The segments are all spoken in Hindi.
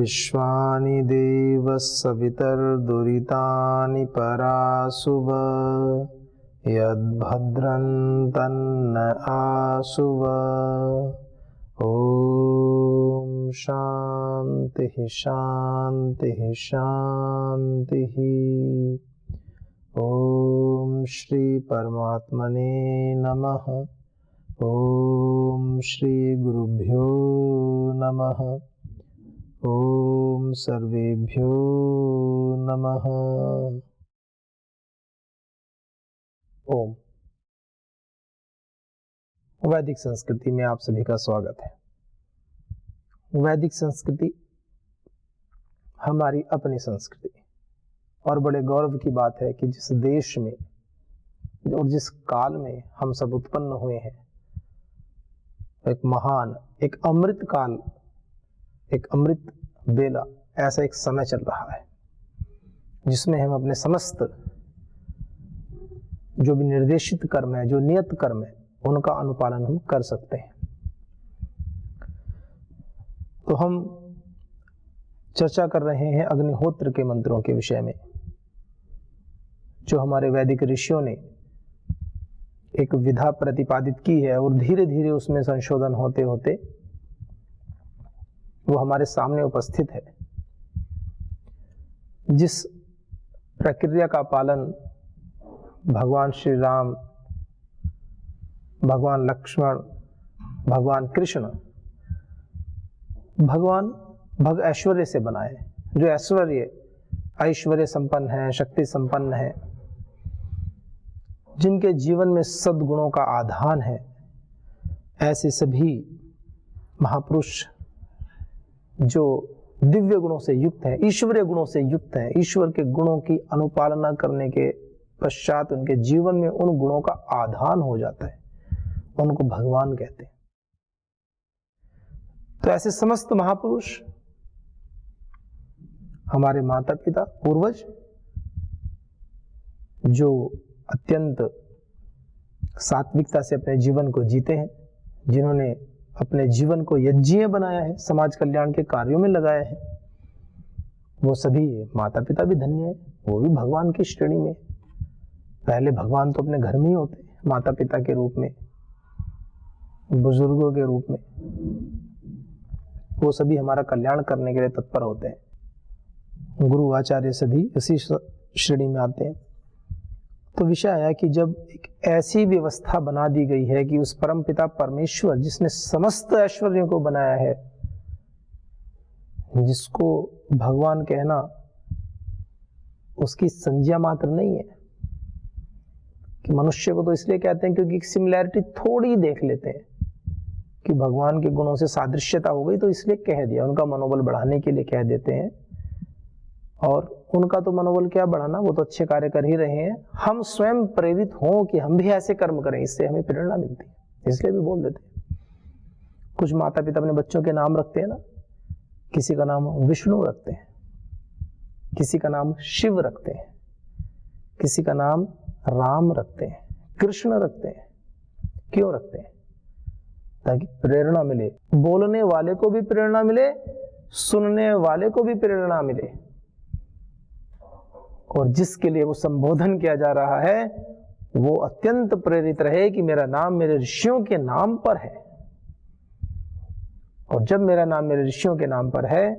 विश्वानि देवः सवितर्दुरितानि परासुव यद्भद्रं तन्न आसुव। ॐ शान्तिः शान्तिः शान्तिः। ॐ श्री परमात्मने नमः। ॐ श्री गुरुभ्यो नमः। ॐ सर्वेभ्यो नमः। ओम। वैदिक संस्कृति में आप सभी का स्वागत है। वैदिक संस्कृति हमारी अपनी संस्कृति और बड़े गौरव की बात है कि जिस देश में और जिस काल में हम सब उत्पन्न हुए हैं, एक महान, एक अमृत काल, एक अमृत बेला, ऐसा एक समय चल रहा है जिसमें हम अपने समस्त जो भी निर्देशित कर्म है, जो नियत कर्म है, उनका अनुपालन हम कर सकते हैं। तो हम चर्चा कर रहे हैं अग्निहोत्र के मंत्रों के विषय में, जो हमारे वैदिक ऋषियों ने एक विधा प्रतिपादित की है और धीरे धीरे उसमें संशोधन होते होते वो हमारे सामने उपस्थित है। जिस प्रक्रिया का पालन भगवान श्री राम, भगवान लक्ष्मण, भगवान कृष्ण, भगवान भग ऐश्वर्य से बनाए, जो ऐश्वर्य संपन्न है, शक्ति संपन्न है, जिनके जीवन में सद्गुणों का आधान है, ऐसे सभी महापुरुष जो दिव्य गुणों से युक्त हैं, ईश्वरीय गुणों से युक्त हैं, ईश्वर के गुणों की अनुपालना करने के पश्चात उनके जीवन में उन गुणों का आधान हो जाता है, उनको भगवान कहते हैं। तो ऐसे समस्त महापुरुष हमारे माता पिता, पूर्वज, जो अत्यंत सात्विकता से अपने जीवन को जीते हैं, जिन्होंने अपने जीवन को यज्ञीय बनाया है, समाज कल्याण के कार्यों में लगाया है, वो सभी माता पिता भी धन्य है, वो भी भगवान की श्रेणी में। पहले भगवान तो अपने घर में ही होते हैं, माता पिता के रूप में, बुजुर्गों के रूप में, वो सभी हमारा कल्याण करने के लिए तत्पर होते हैं। गुरु आचार्य सभी इसी श्रेणी में आते हैं। तो विषय आया कि जब एक ऐसी व्यवस्था बना दी गई है कि उस परम पिता परमेश्वर, जिसने समस्त ऐश्वर्यों को बनाया है, जिसको भगवान कहना उसकी संज्ञा मात्र नहीं है, कि मनुष्य को तो इसलिए कहते हैं क्योंकि सिमिलैरिटी थोड़ी देख लेते हैं कि भगवान के गुणों से सादृश्यता हो गई, तो इसलिए कह दिया, उनका मनोबल बढ़ाने के लिए कह देते हैं। और उनका तो मनोबल क्या बढ़ाना, वो तो अच्छे कार्य कर ही रहे हैं, हम स्वयं प्रेरित हों कि हम भी ऐसे कर्म करें, इससे हमें प्रेरणा मिलती है, इसलिए भी बोल देते हैं। कुछ माता पिता अपने बच्चों के नाम रखते हैं ना, किसी का नाम विष्णु रखते हैं, किसी का नाम शिव रखते हैं, किसी का नाम राम रखते हैं, कृष्ण रखते हैं। क्यों रखते हैं? ताकि प्रेरणा मिले, बोलने वाले को भी प्रेरणा मिले, सुनने वाले को भी प्रेरणा मिले, और जिसके लिए वो संबोधन किया जा रहा है वो अत्यंत प्रेरित रहे कि मेरा नाम मेरे ऋषियों के नाम पर है। और जब मेरा नाम मेरे ऋषियों के नाम पर है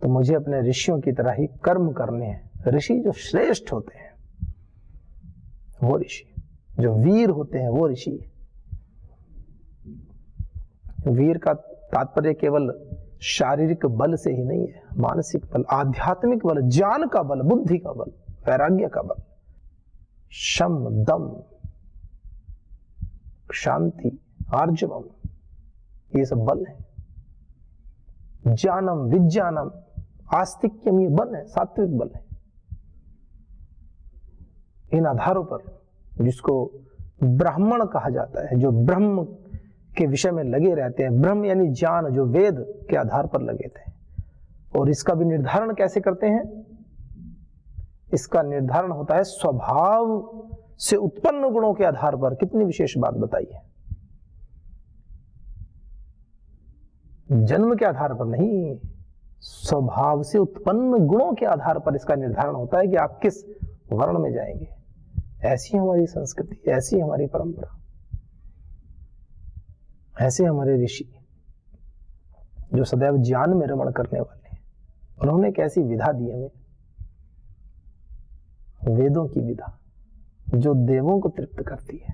तो मुझे अपने ऋषियों की तरह ही कर्म करने हैं। ऋषि जो श्रेष्ठ होते हैं वो ऋषि, जो वीर होते हैं वो ऋषि। वीर का तात्पर्य केवल शारीरिक बल से ही नहीं है, मानसिक बल, आध्यात्मिक बल, ज्ञान का बल, बुद्धि का बल, वैराग्य का बल, शम दम, शांति, आर्जवम, ये सब बल है। ज्ञानम, विज्ञानम, आस्तिक्यम, ये बल है, सात्विक बल है। इन आधारों पर जिसको ब्राह्मण कहा जाता है, जो ब्रह्म के विषय में लगे रहते हैं, ब्रह्म यानी ज्ञान, जो वेद के आधार पर लगे थे। और इसका भी निर्धारण कैसे करते हैं? इसका निर्धारण होता है स्वभाव से उत्पन्न गुणों के आधार पर। कितनी विशेष बात बताई है, जन्म के आधार पर नहीं, स्वभाव से उत्पन्न गुणों के आधार पर इसका निर्धारण होता है कि आप किस वर्ण में जाएंगे। ऐसी हमारी संस्कृति, ऐसी हमारी परंपरा, ऐसे हमारे ऋषि जो सदैव ज्ञान में रमण करने वाले हैं। उन्होंने एक ऐसी विधा दी हमें, वेदों की विधा, जो देवों को तृप्त करती है।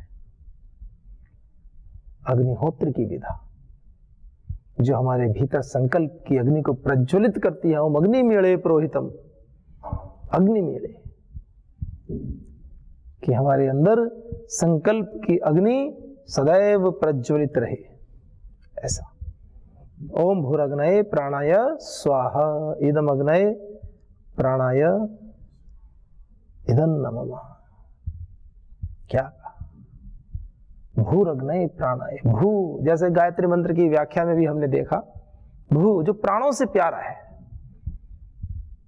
अग्निहोत्र की विधा जो हमारे भीतर संकल्प की अग्नि को प्रज्वलित करती है। ओम अग्नि मेड़े पुरोहितम, अग्नि मेड़े, कि हमारे अंदर संकल्प की अग्नि सदैव प्रज्वलित रहे। ऐसा ओम भूरग्नये प्राणाय स्वाहा इदम अग्नये प्राणाय इदं नमः। क्या भूरग्नये प्राणाय, भू जैसे गायत्री मंत्र की व्याख्या में भी हमने देखा, भू जो प्राणों से प्यारा है।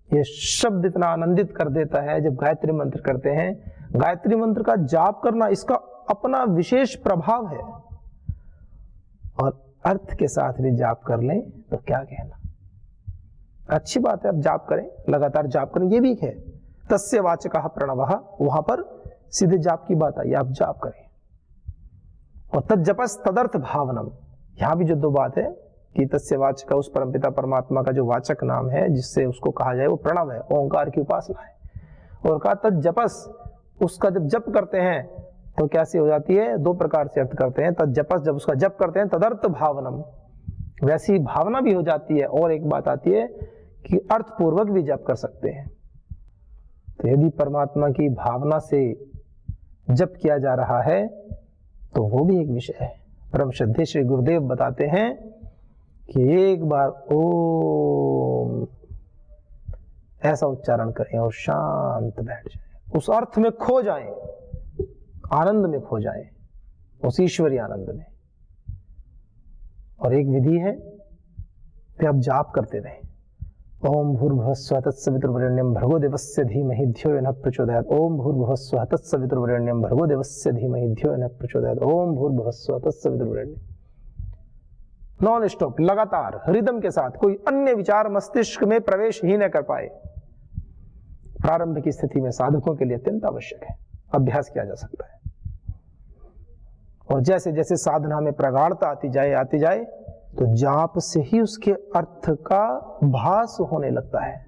ये शब्द इतना आनंदित कर देता है जब गायत्री मंत्र करते हैं। गायत्री मंत्र का जाप करना, इसका अपना विशेष प्रभाव है। और अर्थ के साथ भी जाप कर लें तो क्या कहना, अच्छी बात है। आप जाप करें, लगातार जाप करें, ये भी है। तस्य वाचकः प्रणवः, वहां पर सीधे जाप की बात आई, आप जाप करें। और तज्जपस तदर्थ भावनम, यहां भी जो दो बात है कि तस्य वाचक, उस परमपिता परमात्मा का जो वाचक नाम है जिससे उसको कहा जाए, वो प्रणव है, ओंकार की उपासना है। और कहा तज्जपस, उसका जब जप करते हैं तो कैसी हो जाती है, दो प्रकार से अर्थ करते हैं। तज्जपस, जब उसका जप करते हैं, तदर्थ भावनम, वैसी भावना भी हो जाती है। और एक बात आती है कि अर्थपूर्वक भी जप कर सकते हैं। तो यदि परमात्मा की भावना से जप किया जा रहा है तो वो भी एक विषय है। परम श्रद्धेय श्री गुरुदेव बताते हैं कि एक बार ओम ऐसा उच्चारण करें और शांत बैठ जाएं, उस अर्थ में खो जाएं, आनंद में खो जाएं, उस ईश्वरीय आनंद में। और एक विधि है कि आप जाप करते रहें। ओम भूर्भुवस्सुवः तत्सवितुर्वरेण्यं भर्गो देवस्य धीमहि धियो यो नः प्रचोदयात्। ओम भूर्भुवस्सुवः तत्सवितुर्वरेण्यं भर्गो देवस्य धीमहि धियो यो नः प्रचोदयात्। ओम भूर्भुवस्सुवः तत्सवितुर्वरेण्यं, नॉन स्टॉप, लगातार रिदम के साथ, कोई अन्य विचार मस्तिष्क में प्रवेश ही न कर पाए। प्रारंभ की स्थिति में साधकों के लिए अत्यंत आवश्यक है, अभ्यास किया जा सकता है। और जैसे जैसे साधना में प्रगाढ़ता आती जाए तो जाप से ही उसके अर्थ का भास होने लगता है,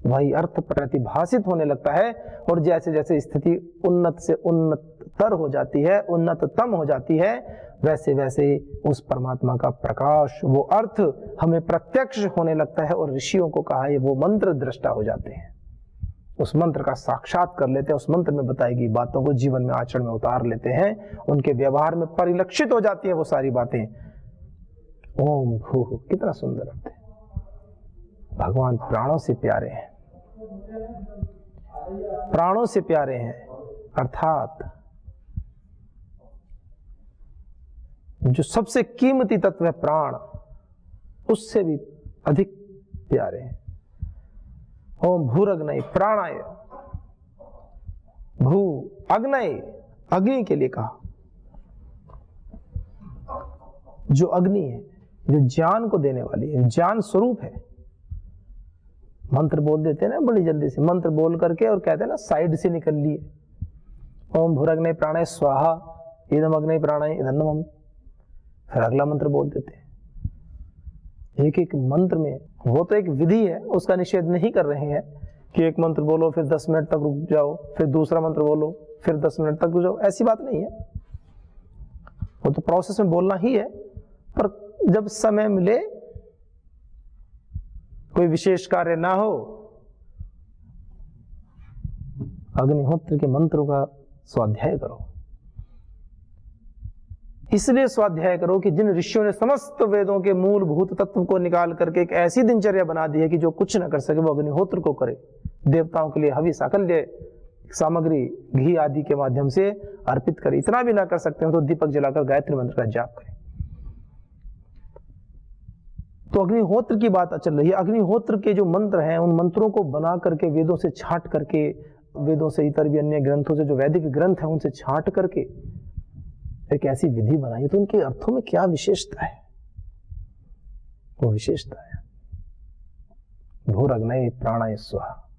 वही अर्थ प्रतिभासित होने लगता है। और जैसे जैसे स्थिति उन्नत से उन्नततर हो जाती है, उन्नततम हो जाती है, वैसे वैसे उस परमात्मा का प्रकाश, वो अर्थ हमें प्रत्यक्ष होने लगता है। और ऋषियों को कहा है वो मंत्र दृष्टा हो जाते हैं, उस मंत्र का साक्षात कर लेते हैं, उस मंत्र में बताई गई बातों को जीवन में आचरण में उतार लेते हैं, उनके व्यवहार में परिलक्षित हो जाती है वो सारी बातें। ओम भू, कितना सुंदर अर्थ है। भगवान प्राणों से प्यारे हैं, प्राणों से प्यारे हैं, अर्थात जो सबसे कीमती तत्व है प्राण, उससे भी अधिक प्यारे हैं। ओम भूरग्नये प्राणाय, भू अग्नये, अग्नि के लिए कहा, जो अग्नि है, जो ज्ञान को देने वाली है, ज्ञान स्वरूप है। मंत्र बोल देते हैं ना बड़ी जल्दी से, मंत्र बोल करके और कहते हैं ना साइड से निकल लिए। ओम भूरग्नये प्राणाय स्वाहा इदम अग्नये प्राणाय इदं नमः, फिर अगला मंत्र बोल देते हैं। एक एक मंत्र में, वो तो एक विधि है, उसका निषेध नहीं कर रहे हैं कि एक मंत्र बोलो फिर 10 मिनट तक रुक जाओ, फिर दूसरा मंत्र बोलो फिर 10 मिनट तक रुक जाओ, ऐसी बात नहीं है। वो तो प्रोसेस में बोलना ही है, पर जब समय मिले, कोई विशेष कार्य ना हो, अग्निहोत्र के मंत्रों का स्वाध्याय करो। इसलिए स्वाध्याय करो कि जिन ऋषियों ने समस्त वेदों के मूलभूत तत्व को निकाल करके एक ऐसी दिनचर्या बना दी है कि जो कुछ न कर सके वो अग्निहोत्र को करे। देवताओं के लिए हवि साकल्य सामग्री घी आदि के माध्यम से अर्पित करे। इतना भी ना कर सकते हो तो दीपक जलाकर गायत्री मंत्र का जाप करें। तो अग्निहोत्र की बात चल रही है। अग्निहोत्र के जो मंत्र हैं, उन मंत्रों को बना करके, वेदों से छांट करके, वेदों से इतर भी अन्य ग्रंथों से, जो वैदिक ग्रंथ हैं उनसे छांट करके एक ऐसी विधि बनाई। तो उनके अर्थों में क्या विशेषता है? वो विशेषता है भूरग्नये प्राणाय स्वाहा,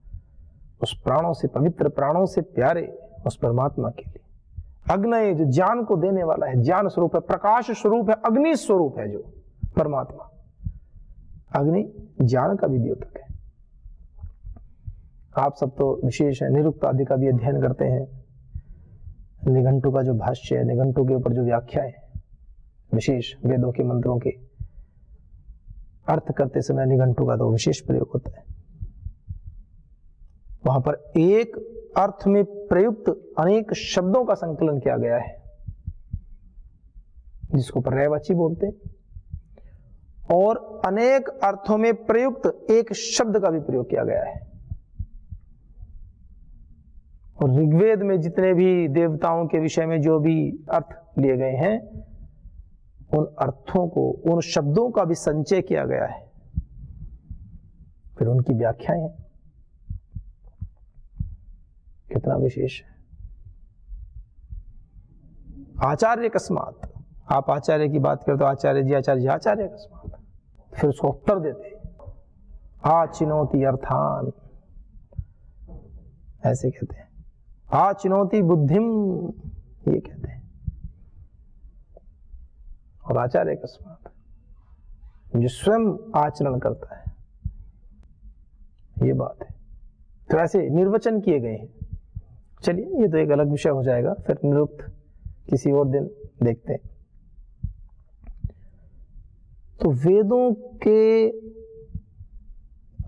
उस प्राणों से पवित्र, प्राणों से प्यारे उस परमात्मा के लिए। अग्नय जो ज्ञान को देने वाला है, ज्ञान स्वरूप है, प्रकाश स्वरूप है, अग्नि स्वरूप है जो परमात्मा। अग्नि ज्ञान का भी द्योतक है। आप सब तो विशेष निरुक्त आदि का भी अध्ययन करते हैं। निघंटु का जो भाष्य है, निघंटु के ऊपर जो व्याख्या है, विशेष वेदों के मंत्रों के अर्थ करते समय निघंटु का तो विशेष प्रयोग होता है। वहां पर एक अर्थ में प्रयुक्त अनेक शब्दों का संकलन किया गया है, जिसको पर्यायवाची बोलते हैं, और अनेक अर्थों में प्रयुक्त एक शब्द का भी प्रयोग किया गया है। और ऋग्वेद में जितने भी देवताओं के विषय में जो भी अर्थ लिए गए हैं, उन अर्थों को, उन शब्दों का भी संचय किया गया है, फिर उनकी व्याख्याएं हैं। कितना विशेष है। आचार्य अकस्मात, आप आचार्य की बात करते हो, आचार्य जी आचार्य अकस्मात, फिर उसको उत्तर देते आचिनोति अर्थान, ऐसे कहते हैं। आचिनोति बुद्धिम, ये कहते हैं। और आचार्य अकस्मात जो स्वयं आचरण करता है, ये बात है। तो ऐसे निर्वचन किए गए हैं। चलिए, ये तो एक अलग विषय हो जाएगा, फिर निरुक्त किसी और दिन देखते हैं। तो वेदों के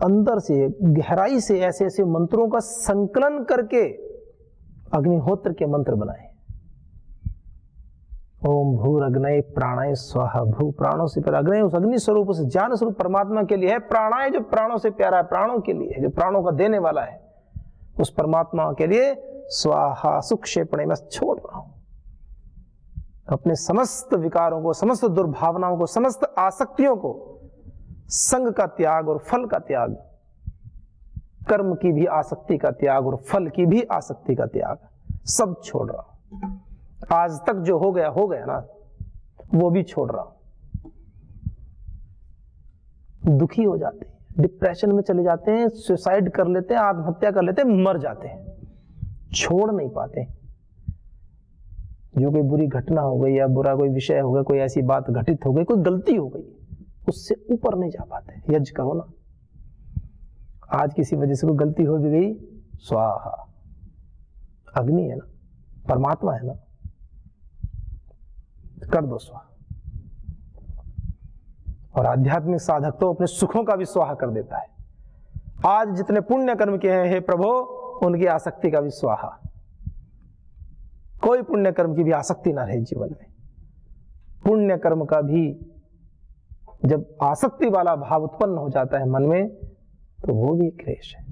अंदर से, गहराई से ऐसे ऐसे मंत्रों का संकलन करके अग्निहोत्र के मंत्र बनाए। ओम भूरग्नये प्राणाय स्वाहा, भू प्राणों से पर, अग्नि उस अग्नि स्वरूप, उस ज्ञान स्वरूप परमात्मा के लिए है। प्राणाय जो प्राणों से प्यारा है, प्राणों के लिए, जो प्राणों का देने वाला है, उस परमात्मा के लिए स्वाहा सुक्षेपणे, मैं छोड़ रहा हूं अपने समस्त विकारों को, समस्त दुर्भावनाओं को, समस्त आसक्तियों को, संग का त्याग और फल का त्याग, कर्म की भी आसक्ति का त्याग और फल की भी आसक्ति का त्याग, सब छोड़ रहा हूं। आज तक जो हो गया ना, वो भी छोड़ रहा हूं। दुखी हो जाते हैं, डिप्रेशन में चले जाते हैं, सुसाइड कर लेते हैं, आत्महत्या कर लेते हैं, मर जाते हैं, छोड़ नहीं पाते। जो कोई बुरी घटना हो गई या बुरा कोई विषय हो गया, कोई ऐसी बात घटित हो गई, कोई गलती हो गई, उससे ऊपर नहीं जा पाते। यज्ञ करो ना, आज किसी वजह से कोई गलती हो भी गई, स्वाहा, अग्नि है ना, परमात्मा है ना, कर दो स्वाहा। और आध्यात्मिक साधक तो अपने सुखों का भी स्वाहा कर देता है। आज जितने पुण्य कर्म किए हैं, हे प्रभु, उनकी आसक्ति का भी स्वाहा। कोई पुण्य कर्म की भी आसक्ति ना रहे जीवन में। पुण्य कर्म का भी जब आसक्ति वाला भाव उत्पन्न हो जाता है मन में, तो वो भी क्लेश है।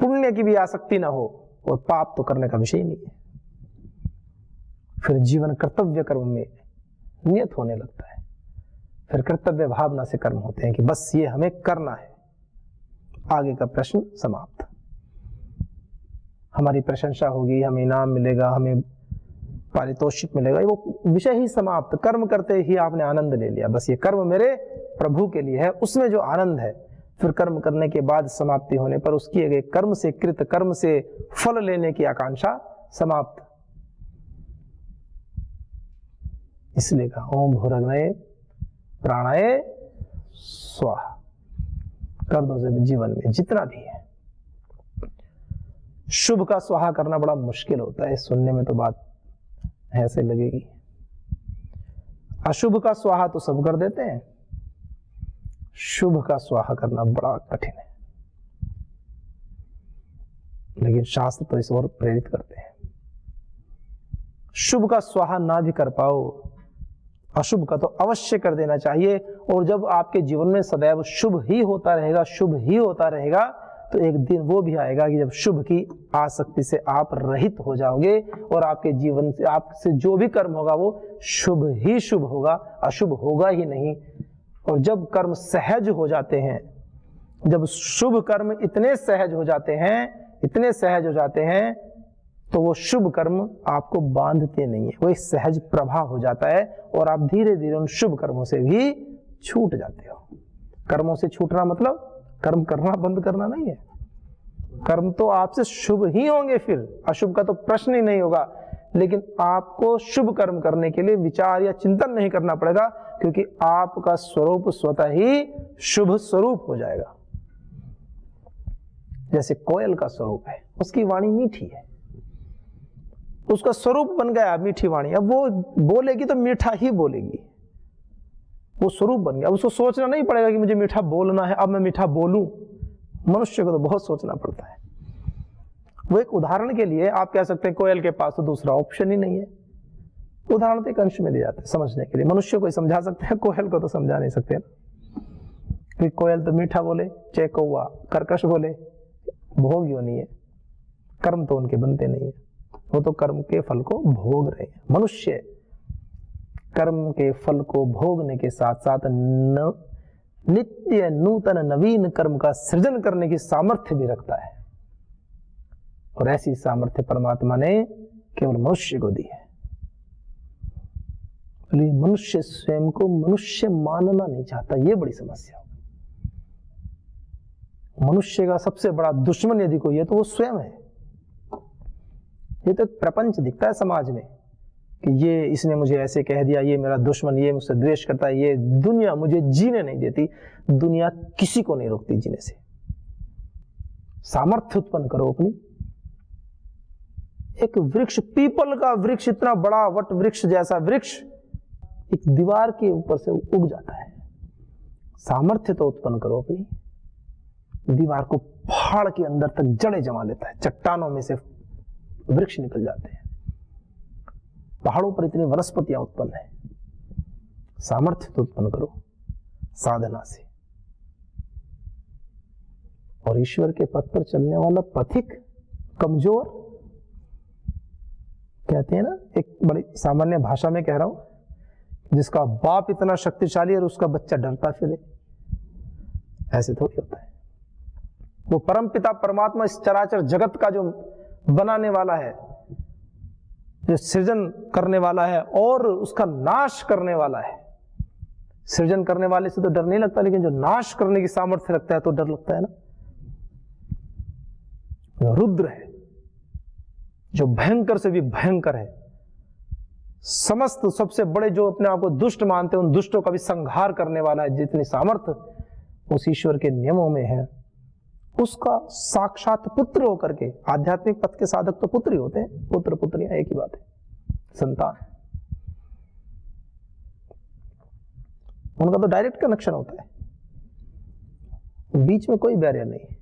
पुण्य की भी आसक्ति ना हो और पाप तो करने का विषय नहीं है। फिर जीवन कर्तव्य कर्म में नियत होने लगता है। फिर कर्तव्य भावना से कर्म होते हैं कि बस ये हमें करना है। आगे का प्रश्न समाप्त। हमारी प्रशंसा होगी, हमें इनाम मिलेगा, हमें पारितोषिक मिलेगा, वो विषय ही समाप्त। कर्म करते ही आपने आनंद ले लिया, बस ये कर्म मेरे प्रभु के लिए है, उसमें जो आनंद है। फिर कर्म करने के बाद समाप्ति होने पर उस किए गए कर्म से, कृत कर्म से फल लेने की आकांक्षा समाप्त। इसलिए कहा ओम भूरग्नये प्राणाय स्वाहा, कर दो जीवन में जितना भी है। शुभ का स्वाहा करना बड़ा मुश्किल होता है, सुनने में तो बात ऐसे लगेगी। अशुभ का स्वाहा तो सब कर देते हैं, शुभ का स्वाहा करना बड़ा कठिन है। लेकिन शास्त्र तो इस ओर प्रेरित करते हैं। शुभ का स्वाहा ना भी कर पाओ, अशुभ का तो अवश्य कर देना चाहिए। और जब आपके जीवन में सदैव शुभ ही होता रहेगा, शुभ ही होता रहेगा, तो एक दिन वो भी आएगा कि जब शुभ की आसक्ति से आप रहित हो जाओगे और आपके जीवन से, आपसे जो भी कर्म होगा वो शुभ ही शुभ होगा, अशुभ होगा ही नहीं। और जब कर्म सहज हो जाते हैं, जब शुभ कर्म इतने सहज हो जाते हैं, इतने सहज हो जाते हैं, तो वो शुभ कर्म आपको बांधते नहीं है, वो एक सहज प्रवाह हो जाता है और आप धीरे धीरे उन शुभ कर्मों से भी छूट जाते हो। कर्मों से छूटना मतलब कर्म करना बंद करना नहीं है। कर्म तो आपसे शुभ ही होंगे, फिर अशुभ का तो प्रश्न ही नहीं होगा, लेकिन आपको शुभ कर्म करने के लिए विचार या चिंतन नहीं करना पड़ेगा, क्योंकि आपका स्वरूप स्वतः ही शुभ स्वरूप हो जाएगा। जैसे कोयल का स्वरूप है, उसकी वाणी मीठी है, उसका स्वरूप बन गया मीठी वाणी। अब वो बोलेगी तो मीठा ही बोलेगी, वो स्वरूप बन गया। उसको सोचना नहीं पड़ेगा कि मुझे मीठा बोलना है, अब मैं मीठा बोलूं। मनुष्य को तो बहुत सोचना पड़ता है। वो एक उदाहरण के लिए आप कह सकते हैं कोयल के पास तो दूसरा ऑप्शन ही नहीं है। उदाहरण तो एक अंश में दिए जाते हैं समझने के लिए। मनुष्य को ही समझा सकते हैं, कोयल को तो समझा नहीं सकते ना। कि कोयल तो मीठा बोले, चाहे कौवा कर्कश बोले, भोग योनि है, कर्म तो उनके बनते नहीं है, वो तो कर्म के फल को भोग रहे हैं। मनुष्य कर्म के फल को भोगने के साथ साथ नित्य नूतन नवीन कर्म का सृजन करने की सामर्थ्य भी रखता है, और ऐसी सामर्थ्य परमात्मा ने केवल मनुष्य को दी है। मनुष्य स्वयं को मनुष्य मानना नहीं चाहता, यह बड़ी समस्या। मनुष्य का सबसे बड़ा दुश्मन यदि कोई है तो वो स्वयं है। ये तो एक प्रपंच दिखता है समाज में कि ये इसने मुझे ऐसे कह दिया, ये मेरा दुश्मन, ये मुझसे द्वेष करता है, ये दुनिया मुझे जीने नहीं देती। दुनिया किसी को नहीं रोकती जीने से। सामर्थ्य उत्पन्न करो अपनी। एक वृक्ष, पीपल का वृक्ष, इतना बड़ा वट वृक्ष जैसा वृक्ष एक दीवार के ऊपर से उग जाता है। सामर्थ्य तो उत्पन्न करो अपनी। दीवार को फाड़ के अंदर तक जड़ें जमा लेता है, चट्टानों में से वृक्ष निकल जाते हैं, पहाड़ों पर इतनी वनस्पतियां उत्पन्न है। सामर्थ्य तो उत्पन्न करो साधना से। और ईश्वर के पथ पर चलने वाला पथिक कमजोर, कहते हैं ना, एक बड़ी सामान्य भाषा में कह रहा हूं, जिसका बाप इतना शक्तिशाली और उसका बच्चा डरता फिरे, ऐसे थोड़ी होता है। वो परमपिता परमात्मा इस चराचर जगत का जो बनाने वाला है, जो सृजन करने वाला है और उसका नाश करने वाला है। सृजन करने वाले से तो डर नहीं लगता, लेकिन जो नाश करने की सामर्थ्य रखता है तो डर लगता है ना। जो रुद्र है, जो भयंकर से भी भयंकर है, समस्त सबसे बड़े जो अपने आप को दुष्ट मानते हैं उन दुष्टों का भी संहार करने वाला है, जितनी सामर्थ्य उस ईश्वर के नियमों में है, उसका साक्षात पुत्र होकर के, आध्यात्मिक पथ के साधक तो पुत्र ही होते हैं, पुत्र पुत्रियां एक ही बात है, संतान, उनका तो डायरेक्ट कनेक्शन होता है, बीच में कोई बैरियर नहीं।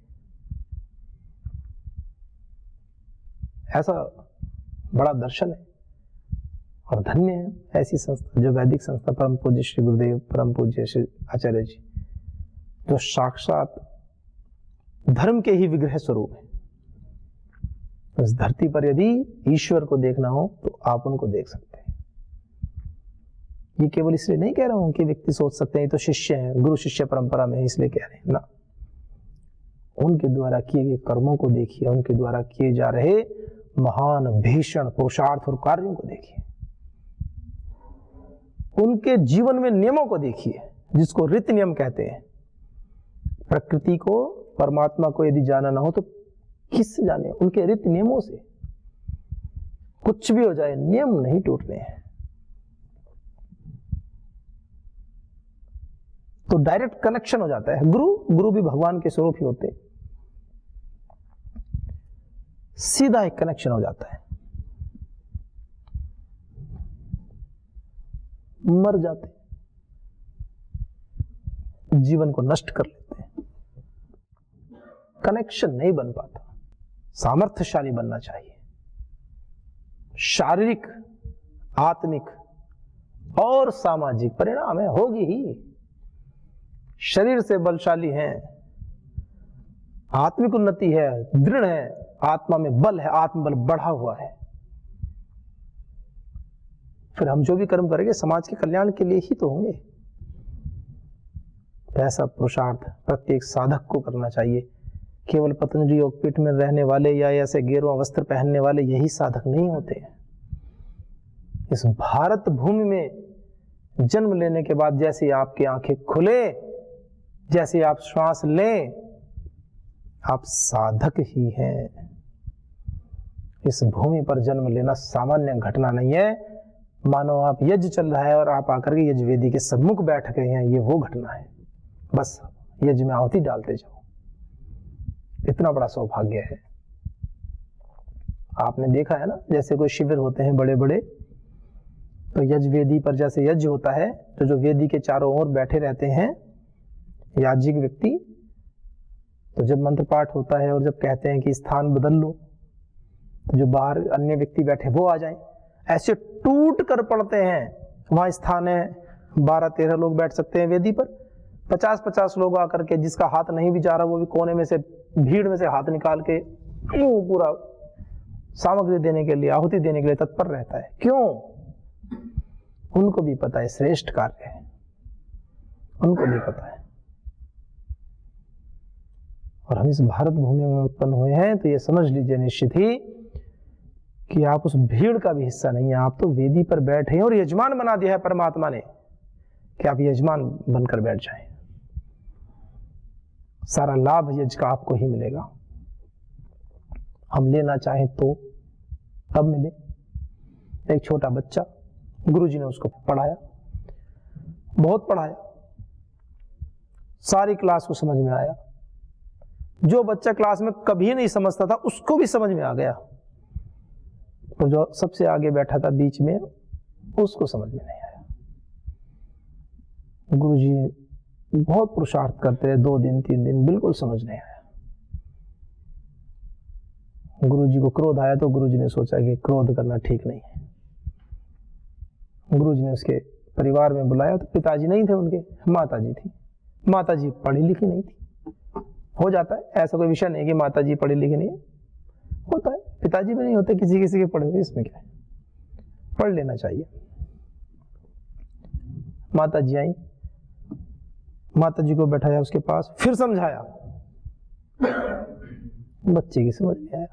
ऐसा बड़ा दर्शन है और धन्य है ऐसी संस्था, जो वैदिक संस्था, परम पूज्य श्री गुरुदेव, परम पूज्य श्री आचार्य जी, जो साक्षात धर्म के ही विग्रह स्वरूप है। इस धरती पर यदि ईश्वर को देखना हो तो आप उनको देख सकते हैं। ये केवल इसलिए नहीं कह रहा हूं कि व्यक्ति सोच सकते हैं तो शिष्य हैं, गुरु शिष्य परंपरा में इसलिए कह रहे हैं ना। उनके द्वारा किए गए कर्मों को देखिए, उनके द्वारा किए जा रहे महान भीषण पुरुषार्थ और कार्यों को देखिए, उनके जीवन में नियमों को देखिए, जिसको रीति नियम कहते हैं। प्रकृति को, परमात्मा को यदि जानना हो तो किससे जाने? उनके रीति नियमों से। कुछ भी हो जाए, नियम नहीं टूटने हैं। तो डायरेक्ट कनेक्शन हो जाता है। गुरु भी भगवान के स्वरूप ही होते हैं। सीधा एक कनेक्शन हो जाता है। मर जाते, जीवन को नष्ट कर लेते हैं, कनेक्शन नहीं बन पाता। सामर्थ्यशाली बनना चाहिए, शारीरिक, आत्मिक और सामाजिक परिणाम है, होगी ही। शरीर से बलशाली हैं, आत्मिक उन्नति है, दृढ़ है, आत्मा में बल है, आत्मबल बढ़ा हुआ है। फिर हम जो भी कर्म करेंगे समाज के कल्याण के लिए ही तो होंगे। ऐसा पुरुषार्थ प्रत्येक साधक को करना चाहिए। केवल पतंजलि योगपीठ में रहने वाले या ऐसे गेरुआ वस्त्र पहनने वाले यही साधक नहीं होते हैं। इस भारत भूमि में जन्म लेने के बाद जैसे आपकी आंखें खुले, जैसे आप श्वास लें, आप साधक ही हैं। इस भूमि पर जन्म लेना सामान्य घटना नहीं है। मानो आप यज्ञ चल रहा है और आप आकर के यज्ञ वेदी के सम्मुख बैठ गए हैं, ये वो घटना है। बस यज्ञ में आहुति डालते जाओ, इतना बड़ा सौभाग्य है। आपने देखा है ना, जैसे कोई शिविर होते हैं बड़े बड़े, तो यज्ञ वेदी पर जैसे यज्ञ होता है, तो जो वेदी के चारों ओर बैठे रहते हैं याज्ञिक व्यक्ति, तो जब मंत्र पाठ होता है और जब कहते हैं कि स्थान बदल लो, तो जो बाहर अन्य व्यक्ति बैठे वो आ जाएं, ऐसे टूट कर पड़ते हैं। वहां स्थान है, 12-13 लोग बैठ सकते हैं वेदी पर, 50-50 लोग आकर के, जिसका हाथ नहीं भी जा रहा वो भी कोने में से, भीड़ में से हाथ निकाल के पूरा सामग्री देने के लिए, आहुति देने के लिए तत्पर रहता है। क्यों? उनको भी पता है श्रेष्ठ कार्य है, उनको भी पता है। और हम इस भारत भूमि में उत्पन्न हुए हैं, तो ये समझ लीजिए निश्चित ही कि आप उस भीड़ का भी हिस्सा नहीं है। आप तो वेदी पर बैठे हैं और यजमान बना दिया है परमात्मा ने कि आप यजमान बनकर बैठ जाएं। सारा लाभ यज्ञ का आपको ही मिलेगा। हम लेना चाहें तो तब मिले। एक छोटा बच्चा, गुरुजी ने उसको पढ़ाया, बहुत पढ़ाया, सारी क्लास को समझ में आया। जो बच्चा क्लास में कभी नहीं समझता था उसको भी समझ में आ गया, तो जो सबसे आगे बैठा था बीच में उसको समझ में नहीं आया। गुरुजी बहुत पुरुषार्थ करते रहे, 2 दिन 3 दिन, बिल्कुल समझ नहीं आया। गुरुजी को क्रोध आया, तो गुरुजी ने सोचा कि क्रोध करना ठीक नहीं है। गुरुजी ने उसके परिवार में बुलाया, तो पिताजी नहीं थे उनके, माताजी थी। माताजी पढ़ी लिखी नहीं थी। हो जाता है, ऐसा कोई विषय नहीं कि माताजी पढ़ी लिखी नहीं है, होता है। पिताजी भी नहीं होते, किसी किसी के पढ़े हुए, इसमें क्या है, पढ़ लेना चाहिए। माताजी आई, माताजी को बैठाया उसके पास, फिर समझाया, बच्चे की समझ में आया।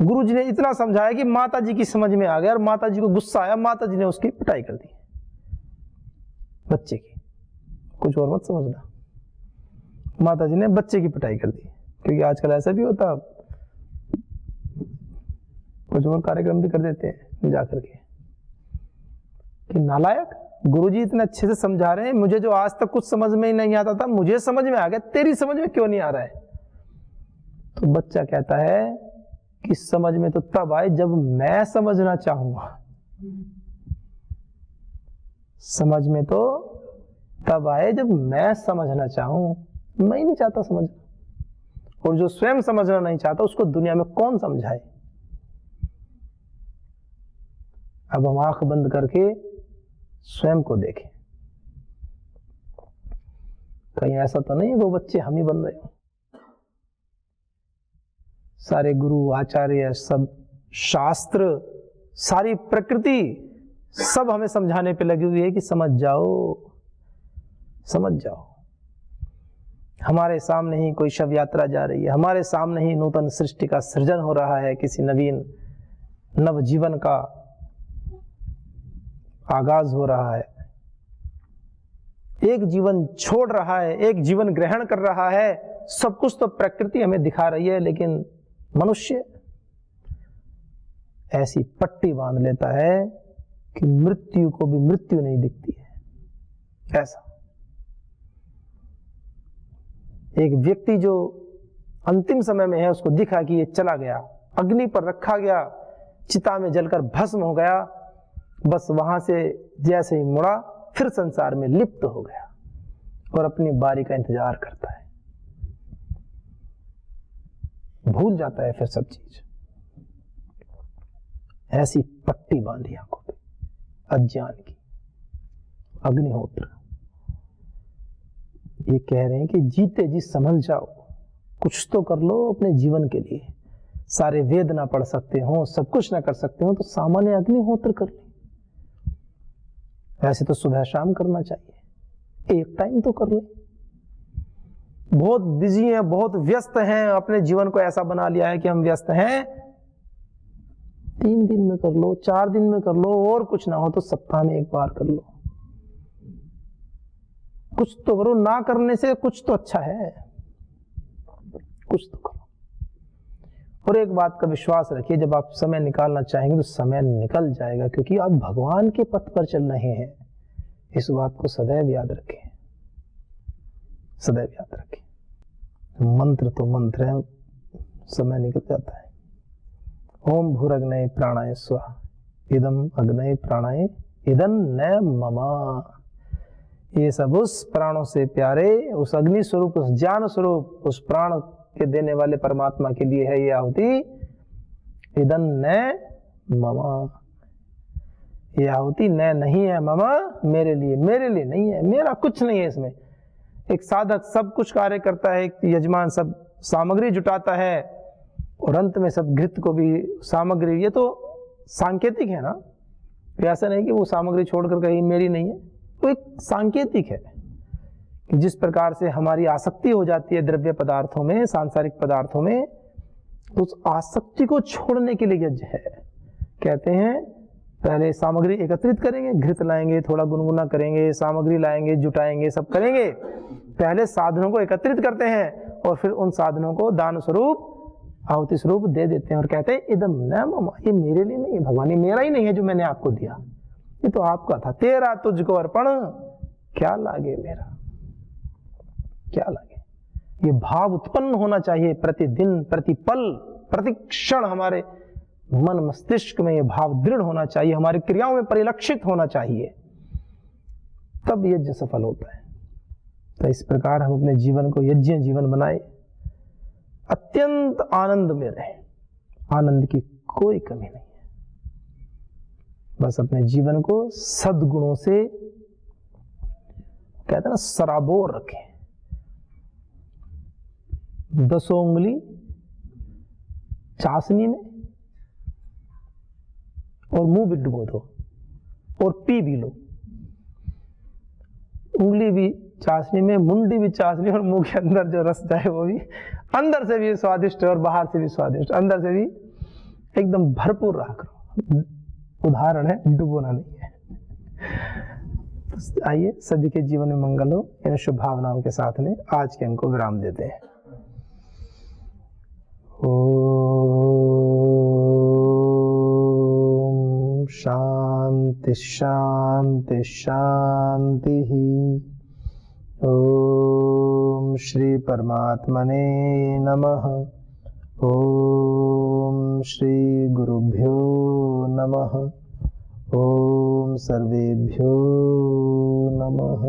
गुरुजी ने इतना समझाया कि माताजी की समझ में आ गया, और माताजी को गुस्सा आया, माताजी ने उसकी पिटाई कर दी बच्चे की। कुछ और मत समझना, माताजी ने बच्चे की पिटाई कर दी। क्योंकि आजकल ऐसा भी होता, कुछ और कार्यक्रम भी कर देते हैं जाकर के कि नालायक, गुरुजी इतने अच्छे से समझा रहे हैं, मुझे जो आज तक कुछ समझ में ही नहीं आता था, मुझे समझ में आ गया, तेरी समझ में क्यों नहीं आ रहा है? तो बच्चा कहता है कि समझ में तो तब आए जब मैं समझना चाहूंगा। समझ में तो तब आए जब मैं समझना चाहूं, मैं ही नहीं चाहता समझना। और जो स्वयं समझना नहीं चाहता उसको दुनिया में कौन समझाए? अब हम आंख बंद करके स्वयं को देखें, कहीं ऐसा तो नहीं वो बच्चे हम ही बन रहे हो। सारे गुरु आचार्य, सब शास्त्र, सारी प्रकृति, सब हमें समझाने पे लगी हुई है कि समझ जाओ, समझ जाओ। हमारे सामने ही कोई शव यात्रा जा रही है, हमारे सामने ही नूतन सृष्टि का सृजन हो रहा है, किसी नवीन नव जीवन का आगाज हो रहा है। एक जीवन छोड़ रहा है, एक जीवन ग्रहण कर रहा है। सब कुछ तो प्रकृति हमें दिखा रही है, लेकिन मनुष्य ऐसी पट्टी बांध लेता है कि मृत्यु को भी मृत्यु नहीं दिखती है। ऐसा एक व्यक्ति जो अंतिम समय में है, उसको दिखा कि ये चला गया, अग्नि पर रखा गया, चिता में जलकर भस्म हो गया, बस वहां से जैसे ही मुड़ा फिर संसार में लिप्त हो गया और अपनी बारी का इंतजार करता है, भूल जाता है फिर सब चीज। ऐसी पट्टी बांधी आंखों पे अज्ञान की। अग्निहोत्र ये कह रहे हैं कि जीते जी संभल जाओ, कुछ तो कर लो अपने जीवन के लिए। सारे वेद ना पढ़ सकते हो, सब कुछ ना कर सकते हो, तो सामान्य अग्निहोत्र कर ले। वैसे तो सुबह शाम करना चाहिए, एक टाइम तो कर ले। बहुत बिजी हैं, बहुत व्यस्त हैं, अपने जीवन को ऐसा बना लिया है कि हम व्यस्त हैं। 3 दिन में कर लो, 4 दिन में कर लो, और कुछ ना हो तो सप्ताह में 1 बार कर लो। कुछ तो करो, ना करने से कुछ तो अच्छा है, कुछ तो करो। और एक बात का विश्वास रखिए, जब आप समय निकालना चाहेंगे तो समय निकल जाएगा, क्योंकि आप भगवान के पथ पर चल रहे हैं। इस बात को सदैव याद रखें, सदैव याद रखें। मंत्र तो मंत्र है, समय निकल जाता है। ओम भूरग्नये प्राणाय स्वाहा इदम अग्नये प्राणाय इदं न ममा। ये सब उस प्राणों से प्यारे, उस अग्नि स्वरूप, उस ज्ञान स्वरूप, उस प्राण के देने वाले परमात्मा के लिए है ये आहुति। इदं न ममा, ये आहुति न नहीं है ममा, मेरे लिए, मेरे लिए नहीं है, मेरा कुछ नहीं है इसमें। एक साधक सब कुछ कार्य करता है, एक यजमान सब सामग्री जुटाता है और अंत में सब घृत को भी सामग्री, ये तो सांकेतिक है ना, ऐसा नहीं कि वो सामग्री छोड़कर कहीं मेरी नहीं है, वो एक सांकेतिक है कि जिस प्रकार से हमारी आसक्ति हो जाती है द्रव्य पदार्थों में, सांसारिक पदार्थों में, तो उस आसक्ति को छोड़ने के लिए यज्ञ है। कहते हैं पहले सामग्री एकत्रित करेंगे, घृत लाएंगे, थोड़ा गुनगुना करेंगे, सामग्री लाएंगे, जुटाएंगे, सब करेंगे। पहले साधनों को एकत्रित करते हैं और फिर उन साधनों को दान स्वरूप, आहुति स्वरूप दे देते हैं और कहते हैं इदम न ममा, ये मेरे लिए नहीं है भगवान, ये मेरा ही नहीं है जो मैंने आपको दिया, ये तो आपका था, तेरा तुझको अर्पण, क्या लागे मेरा, क्या लागे। ये भाव उत्पन्न होना चाहिए प्रतिदिन, प्रतिपल, प्रतिक्षण हमारे मन मस्तिष्क में ये भाव दृढ़ होना चाहिए, हमारी क्रियाओं में परिलक्षित होना चाहिए, तब यज्ञ सफल होता है। तो इस प्रकार हम अपने जीवन को यज्ञ जीवन बनाए, अत्यंत आनंद में रहे, आनंद की कोई कमी नहीं है। बस अपने जीवन को सद्गुणों से, कहते हैं ना, सराबोर रखें। 10 उंगली चाशनी में और मुंह भी डुबो दो और पी भी लो। उंगली भी चाशनी में, मुंडी भी चाशनी, और मुंह के अंदर जो रस जाए वो भी अंदर से भी स्वादिष्ट और बाहर से भी स्वादिष्ट, अंदर से भी एकदम भरपूर रहा करो। उदाहरण है, डुबोना नहीं है। तो आइए सभी के जीवन में मंगल हो, इन शुभ भावनाओं के साथ में आज के अंक को विराम देते हैं। ओम शांति शांति शांति। ओम श्री परमात्मने नमः। ओम श्री गुरुभ्यो नमः। ओम सर्वेभ्यो नमः।